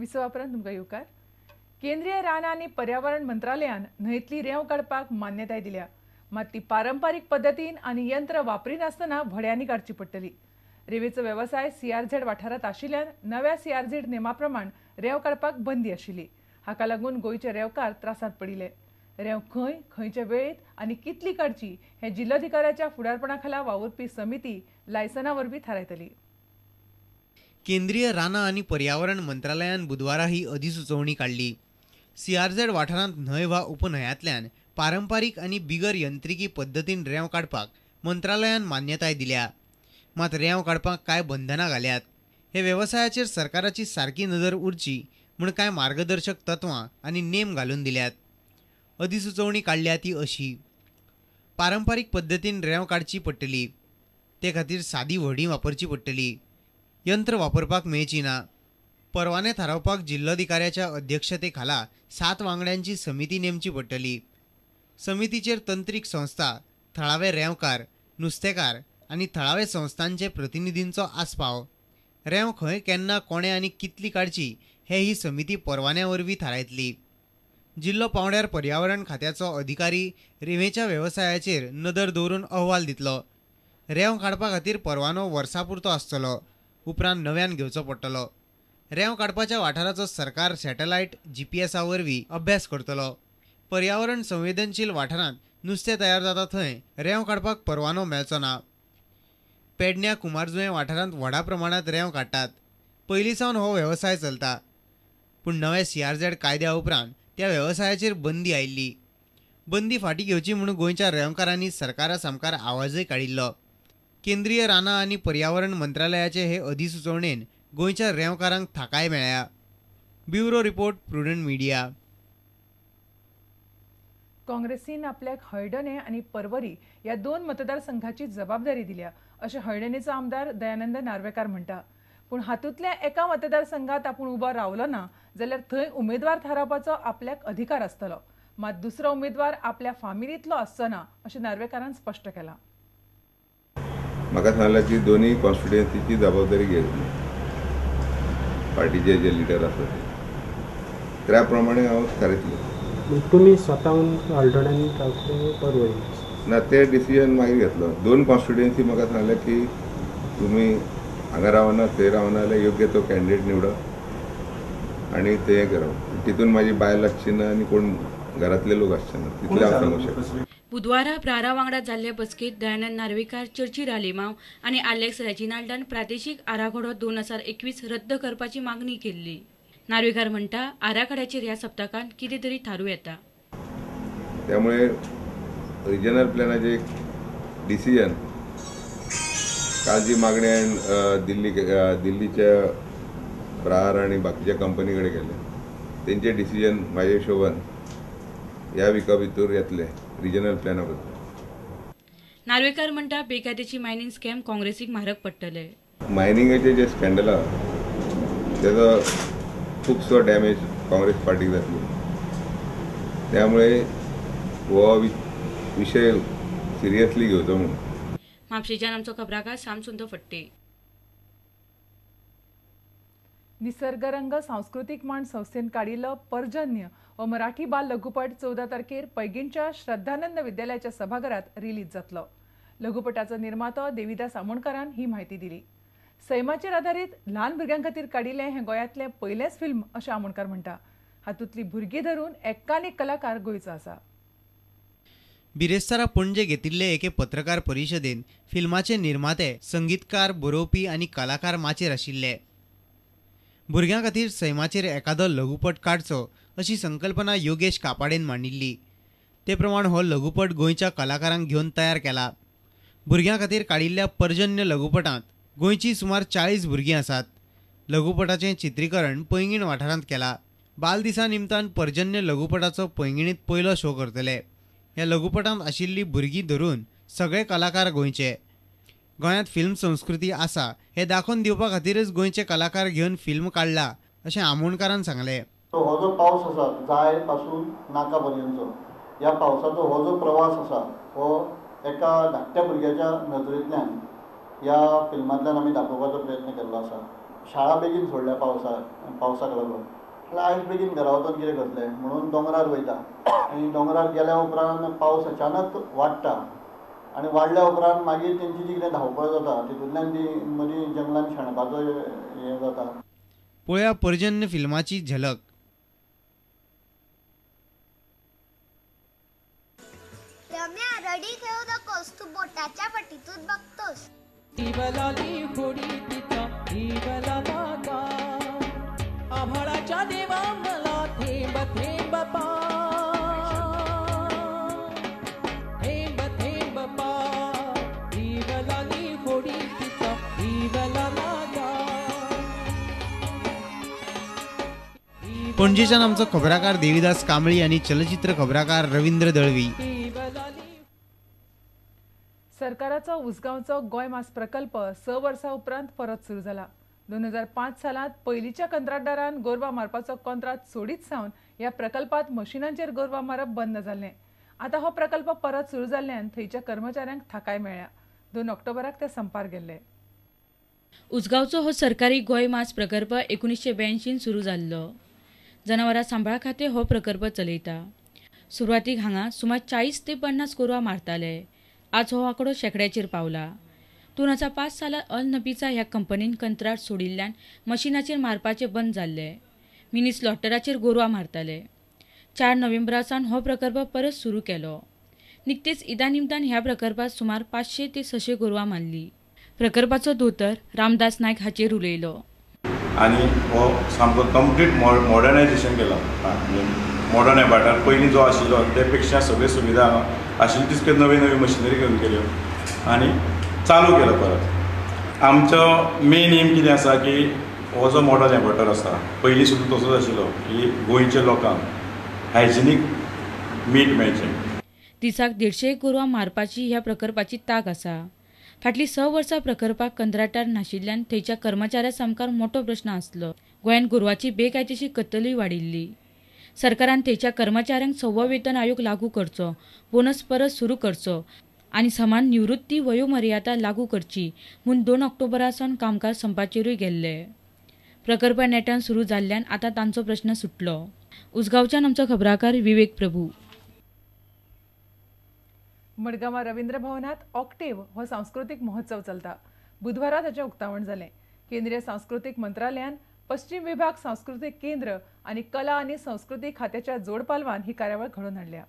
विसवापरांत तुमकां येवकार. केंद्रीय रान आनी पर्यावरण मंत्रालयान न्हंयतली रेंव काडपाक मान्यताय दिल्या. मात ती पारंपारीक पद्दतीन आनी यंत्र वापरिनासतना व्हड्यांनी काडची पडटली. रेवेचो वेवसाय CRZ वाठारांत आशिल्ल्यान नव्या CRZ नेमा प्रमाण रेंव काडपाक बंदी आशिल्ली. हाका लागून गोंयचे रेंवकार त्रासांत पडिले. रेंव खंयचे वेळेत आनी कितली काडची हें जिल्लोधिकाऱ्याच्या फुडारपणा खाला वावुरपी समिती लायसना वरवीं थारायतली. केंद्रीय रानां आनी पर्यावरण मंत्रालयान बुधवारा ही अधिसुचोवणी काढली. CRZ वाठारांत न्हंय वा उपन्हंयांतल्यान पारंपारीक आनी बिगर यंत्रिकी पद्दतीन रेंव काडपाक मंत्रालयान मान्यताय दिल्या. मात रेंव काडपाक कांय बंधनां घाल्यात. हे वेवसायाचेर सरकाराची सारकी नदर उरची म्हूण कांय मार्गदर्शक तत्वां आनी नेम घालून दिल्यात. अधिसुचोवणी काडल्या ती अशी: पारंपारीक पद्दतीन रेंव काडची पडटली. ते खातीर सादी व्हडी वापरची पडटली. यंत्र वापरपाक मेळची ना. परवाने थारावपाक जिल्लोधिकाऱ्याच्या अध्यक्षते खाला 7 वांगड्यांची समिती नेमची पडटली. समितीचेर तंत्रीक संस्था, थळावे रेंवकार, नुस्तेकार आनी थळावे संस्थांचे प्रतिनिधींचो आस्पाव. रेंव खंय केन्ना कोणे आनी कितली काडची हे ही समिती परवान्या वरवीं थारायतली. जिल्लो पावंड्यार पर्यावरण खात्याचो अधिकारी रेवेच्या वेवसायाचेर नदर दवरून अहवाल दितलो. रेंव काडपा खातीर परवानो वर्सां पुरतो आसतलो, उपरांत नव्यान घेवचो पडटलो. रेंव काडपाच्या वाठाराचो सरकार सॅटलायट GPS वरवीं अभ्यास करतलो. पर्यावरण संवेदनशील वाठारांत नुस्तें तयार जाता थंय रेंव काडपाक परवानो मेळचो ना. पेडण्यां कुमारजुंवें वाठारांत व्हडा प्रमाणांत रेंव काडटात. पयलीं सावन हो वेवसाय चलता. पूण नवे CRZ कायद्या उपरांत त्या वेवसायाचेर बंदी आयिल्ली. बंदी फाटीं घेवची म्हूण गोंयच्या रेंवकारांनी सरकारा सामकार आवाजय काडिल्लो. केंद्रीय रानां आनी पर्यावरण मंत्रालयाचे हे अधिसुचोवणेन गोंयच्या रेंवकारांक थाकाय मेळ्ळ्या. Bureau report, Prudent Media. काँग्रेसीन आपल्याक हळडणे आनी पर्वरी ह्या 2 मतदारसंघाची जबाबदारी दिल्या अशें हळडणेचो आमदार दयानंद नार्वेकार म्हणटा. पूण हातूंतल्या एका मतदारसंघात आपूण उबो रावलो ना जाल्यार थंय उमेदवार थारावपाचो आपल्याक अधिकार आसतलो. मात दुसरो उमेदवार आपल्या फामिलींतलो आसचो ना अशें नार्वेकारान स्पश्ट केलां. म्हाका सांगलां की दोनूय कॉन्स्टिट्युएन्सीची जबाबदारी घेतली. पार्टीचे जे लिडर आसा ते त्या प्रमाणे हांव थारयतलो. तुमी स्वताहून हळडण्यानी रावतले पर्वरी ना, ते डिसिजन मागीर घेतलो. 2 कॉन्स्टिट्युएन्सी म्हाका सांगलें की तुमी हांगा रावना थंय रावना जाल्यार योग्य तो कॅन्डिडेट निवडप आनी ते करप. तितून म्हाजी बायल आसची ना आनी कोण घरांतले लोक आसचे ना, तितलें हांव सांगूंक शकता. बुधवारा प्रारा वांगडा जाल्ले बसकेत दयानंद नार्वेकार, चर्चिल हालीमांव आनी आलेक्स रेजिनाल्डान प्रादेशीक आराखडो 2021 रद्द करपाची मागणी केल्ली. नार्वेकार म्हणटा आराखड्याचेर ह्या सप्तकांत कितें तरी थारू येता. त्यामुळे रिजनल प्लॅनाचे एक डिसिजन काल जी मागणी हांवें दिल्लीच्या प्रहार आनी बाकीच्या कंपनी कडेन केले तेंचे डिसिजन म्हाज्या हिशोबान ह्या विका भितर येतले रिजनल प्लॅना बद्दल. नार्वेकार म्हणटा बेकायदेची मायनिंग स्कॅम काँग्रेसीक म्हारग पडटले. मायनिंगाचे जे स्कॅन्डल आहा तेजो खुबसो डॅमेज काँग्रेस पार्टीक जातली. त्यामुळे हो विशय सिरियसली घेवचो म्हणून. म्हापशेच्यान आमचो खबराकार सामसुंदर फट्टे. निसर्गरंग सांस्कृतिक मांड संस्थेन काडिल्लो पर्जन्य हो मराठी बाल लघुपट 14 तारखेर पैंगीणच्या श्रद्धानंद विद्यालयाच्या सभाघरांत रिलीज जातलो. लघुपटाचो निर्मातो देविदास आमोणकारान ही म्हायती दिली. सैमाचेर आधारीत ल्हान भुरग्यां खातीर काडिल्लें हें गोंयांतलें पयलेंच फिल्म अशें आमोणकार म्हणटा. हातूंतली भुरगीं धरून एक्कान एक कलाकार गोंयचो आसा. बिरेस्तारा पणजे घेतिल्ले एके पत्रकार परिशदेन फिल्माचे निर्माते, संगीतकार, बरोवपी आनी कलाकार माचेर आशिल्ले. भुरग्यां खातीर सैमाचेर एकादो लघुपट काडचो अशी संकल्पना योगेश कापाडेन मांडिल्ली. ते प्रमाण हो लघुपट गोंयच्या कलाकारांक घेवन तयार केला. भुरग्यां खातीर काडिल्ल्या पर्जन्य लघुपटांत गोंयची सुमार 40 भुरगीं आसात. लघुपटाचें चित्रीकरण पैंगीण वाठारांत केलां. बालदिसा निमतान पर्जन्य लघुपटाचो पैंगीणींत पयलो शो करतले. ह्या लघुपटांत आशिल्लीं भुरगीं धरून सगळे कलाकार गोंयचे. गोंयांत फिल्म संस्कृती आसा हे दाखोवन दिवपा खातीरच गोंयचे कलाकार घेवन फिल्म काडला अशें आमोणकारान सांगलें. हो जो पावस आसा जाय पासून नाका पर्यंतचो ह्या पावसाचो हो जो प्रवास आसा हो एका धाकट्या भुरग्याच्या नदरेंतल्यान ह्या फिल्मांतल्यान आमी दाखोवपाचो प्रयत्न केल्लो आसा. शाळा बेगीन सोडल्या पावसाक लागून. म्हटल्यार आयज बेगीन घरा वचून कितें करतलें म्हणून दोंगरार वयता. आनी दोंगरार गेल्या उपरांत पावस अचानक वाडटा आनी वाडल्या उपरांत मागीर तेंची जी कितें धांवपळ जाता तितूंतल्यान ती मदीं जंगलान शेणपाचो हें जाता. पळया पर्जन्य फिल्माची झलक. रम्या रडी ठेवू नकोस, तू बोटाच्या पट्टीतून बघतोस. आभाळाच्या देवा मला थेंब थेंब पा, थेंब थेंब पा, इवलाली होडी तिचा इवला लागा. पणजेच्यान आमचो खबराकार देविदास कांबळी आणि चलचित्र खबराकार रवींद्र दळवी. सरकाराचो उसगांवचो गोंय मास प्रकल्प 6 वर्सां उपरांत परत सुरू जाला. 2005 सालांत पयलींच्या कंत्राटदारान गोरवां मारपाचो कंत्राट सोडीत सावन ह्या प्रकल्पांत मशिनांचेर गोरवां मारप बंद जाल्लें. आतां हो प्रकल्प परत सुरू जाल्ल्यान थंयच्या कर्मचाऱ्यांक थाकाय मेळ्ळ्या. 2 ऑक्टोबराक ते संपार गेल्ले. उसगांवचो हो सरकारी गोंय मास प्रकल्प 1982 सुरू जाल्लो. जनावरां सांबाळ खातें हो प्रकल्प चलयता. सुरवातीक हांगा सुमार 40 ते 50 गोरवां मारताले. आज हो आंकडो शेकड्याचेर पावला. 2005 सालांत अल नबीचा ह्या कंपनीन कंत्राट सोडिल्ल्यान मशिनाचेर मारपाचे बंद जाल्ले. मिनी स्लॉटराचेर गोरवां मारताले. 4 नोव्हेंबरा सावन हो प्रकल्प परत सुरू केलो. निकतेच ईदा निमतान ह्या प्रकल्पात सुमार 500 ते 600 गोरवां मारली. प्रकल्पाचो दोतोर रामदास नायक हाचेर उलयलो. आनी हो सामको कंप्लीट मॉडर्नायजेशन केला. मॉडर्न एबाटार पयलीं जो आशिल्लो ते पेक्षा सगळे सुविधा आशिल्ली तितके नवी नवी मशिनरी घेवन केल्यो आनी चालू केलो परत. आमचो मेन एम कितें आसा की हो जो मॉडर्न एबाटार आसा पयलीं सुद्दां तसोच आशिल्लो की गोंयच्या लोकांक हायजिनीक मीठ मेळचें. दिसाक 150 गोरवां मारपाची ह्या प्रकल्पाची तांक आसा. फाटलीं 6 वर्सां प्रकल्पाक कंत्राटार नाशिल्ल्यान थंयच्या कर्मचाऱ्यां सामकार मोठो प्रश्न आसलो. गोंयांत गोरवांची बेकायदेशीर कत्तलूय वाडिल्ली. सरकारान थंयच्या कर्मचाऱ्यांक 6वो वेतन आयोग लागू करचो, बोनस परत सुरू करचो आनी समान निवृत्ती वयोमर्यादा लागू करची म्हूण 2 ऑक्टोबरा सावन कामकाज संपाचेरूय गेल्ले. प्रकल्प नेटान सुरू जाल्ल्यान आतां तांचो प्रश्न सुटलो. उसगांवच्यान आमचो खबराकार विवेक प्रभू. मडगांवां रवींद्र भवनात ऑक्टेव हो सांस्कृतिक महोत्सव चलता. बुधवारा ताचें उक्तावण जालें. केंद्रीय सांस्कृतिक मंत्रालयान पश्चिम विभाग सांस्कृतिक केंद्र आणि कला आणि संस्कृती खात्याच्या जोड पालवान ही कार्यावळ घडोवन हाडल्या.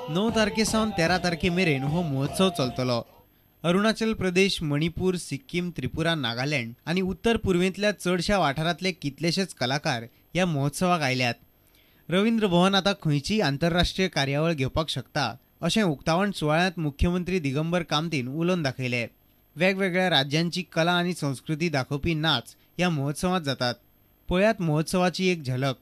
नऊ तारखेसावन 13 तारखे मेरेन हो महोत्सव चलतलो. अरुणाचल प्रदेश, मणिपूर, सिक्कीम, त्रिपुरा, नागालँड आणि उत्तर पूर्वेंतल्या चडशा वाठारांतले कितलेशेच कलाकार ह्या महोत्सवाक आयल्यात. रवींद्र भवन आता खंयचीय आंतरराष्ट्रीय कार्यावळ घेवपाक शकता अशें उक्तावण सुवाळ्यांत मुख्यमंत्री दिगंबर कामतीन उलोवन दाखयलें. वेगवेगळ्या राज्यांची कला आणि संस्कृती दाखोवपी नाच ह्या महोत्सवांत जातात. पळयात महोत्सवाची एक झलक.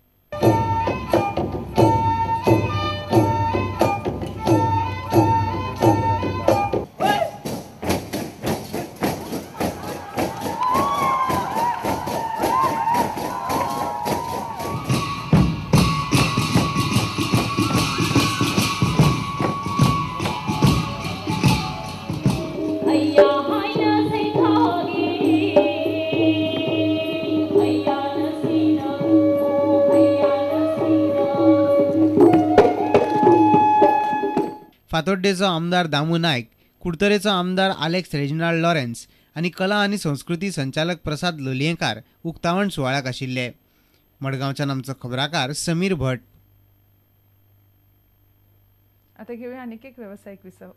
फातोड्डेचो आमदार दामू नायक, कुडतरेचो आमदार आलेक्स रेजिनाल्ड लॉरेन्स आणि कला आणि संस्कृती संचालक प्रसाद लोलयेंकार उक्तावण सुवाळ्याक आशिल्ले. मडगांवच्यान आमचो खबराकार समीर भट. आता घेऊया आनीक एक व्यावसायिक विसव.